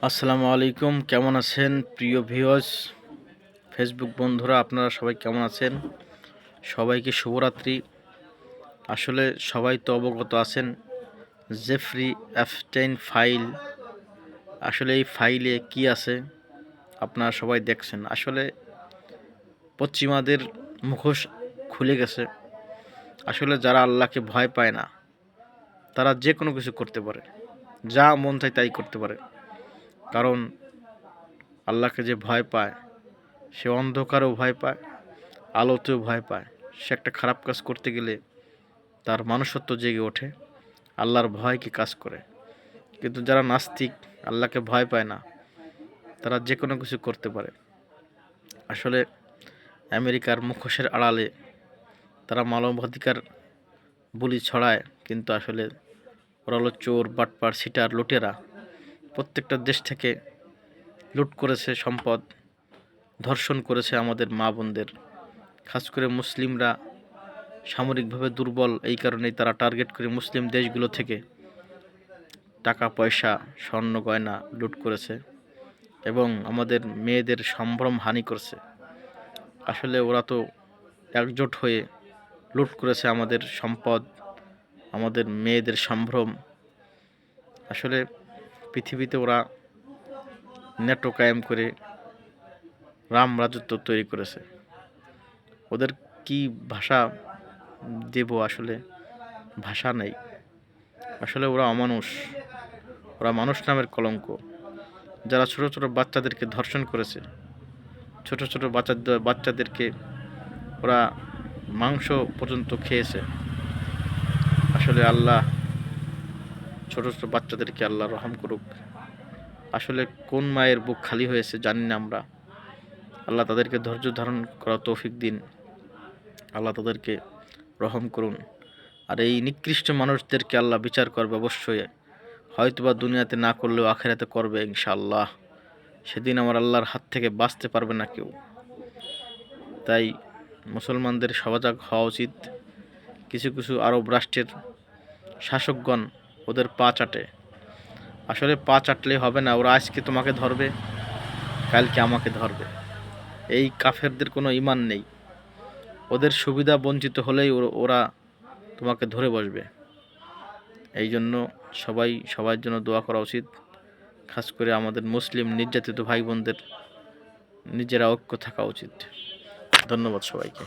আসসালামু আলাইকুম, কেমন আছেন প্রিয় ভিউয়ার্স, ফেসবুক বন্ধুরা? আপনারা সবাই কেমন আছেন? সবাইকে শুভরাত্রি। আসলে সবাই তো অবগত আছেন জেফ্রি এপস্টাইন ফাইল। আসলে এই ফাইলে কি আছে আপনারা সবাই দেখছেন। আসলে পশ্চিমাদের মুখোশ খুলে গেছে। আসলে যারা আল্লাহকে ভয় পায় না তারা যে কোনো কিছু করতে পারে, যা মন চায় তাই করতে পারে। কারণ আল্লাহকে যে ভয় পায় সে অন্ধকারেও ভয় পায়, আলোতেও ভয় পায়। সে একটা খারাপ কাজ করতে গেলে তার মনুষ্যত্ব জেগে ওঠে, আল্লাহর ভয়কে কাজ করে। কিন্তু যারা নাস্তিক, আল্লাহকে ভয় পায় না, তারা যে কোনো কিছু করতে পারে। আসলে আমেরিকার মুখোশের আড়ালে তারা মানবাধিকার বুলি ছড়ায়, কিন্তু আসলে ওরা হলো চোর, বাটপার, সিটার, লুটেরা। প্রত্যেকটা দেশ থেকে লুট করেছে সম্পদ, ধর্ষণ করেছে আমাদের মা বোনদের। খাস করে মুসলিমরা সামরিকভাবে দুর্বল, এই কারণেই তারা টার্গেট করে মুসলিম দেশগুলো থেকে টাকা পয়সা, স্বর্ণ গয়না লুট করেছে এবং আমাদের মেয়েদের সম্ভ্রম হানি করছে। আসলে ওরা তো একজোট হয়ে লুট করেছে আমাদের সম্পদ, আমাদের মেয়েদের সম্ভ্রম। আসলে পৃথিবীতে ওরা নেটো কায়েম করে রাম রাজত্ব তৈরি করেছে। ওদের কি ভাষা দেব, আসলে ভাষা নেই। আসলে ওরা অমানুষ, ওরা মানুষ নামের কলঙ্ক। যারা ছোট ছোট বাচ্চাদেরকে ধর্ষণ করেছে, ছোট ছোট বাচ্চাদেরকে ওরা মাংস পর্যন্ত খেয়েছে। আসলে আল্লাহ ছোট ছোট বাচ্চাদেরকে আল্লাহ রহম করুক। আসলে কোন মায়ের বুক খালি হয়েছে জানি না আমরা। আল্লাহ তাদেরকে ধৈর্য ধারণ করা তৌফিক দিন, আল্লাহ তাদেরকে রহম করুন। আর এই নিকৃষ্ট মানুষদেরকে আল্লাহ বিচার করবে অবশ্যই, হয়তোবা দুনিয়াতে না করলেও আখেরাতে করবে ইনশাআল্লাহ। সেদিন আমার আল্লাহর হাত থেকে বাঁচতে পারবে না কেউ। তাই মুসলমানদের সজাগ হওয়া উচিত। কিছু কিছু আরব রাষ্ট্রের শাসকগণ ওদের পা চাটে। আসলে পা চাটলে হবে না, ওরা আজকে তোমাকে ধরবে, কালকে আমাকে ধরবে। এই কাফেরদের কোনো ঈমান নেই। ওদের সুবিধা বঞ্চিত হলেই ওরা তোমাকে ধরে বসবে। এই জন্য সবার জন্য দোয়া করা উচিত। খাস করে আমাদের মুসলিম নির্যাতিত ভাই বোনদের নিজেরা ঐক্য থাকা উচিত। ধন্যবাদ সবাইকে।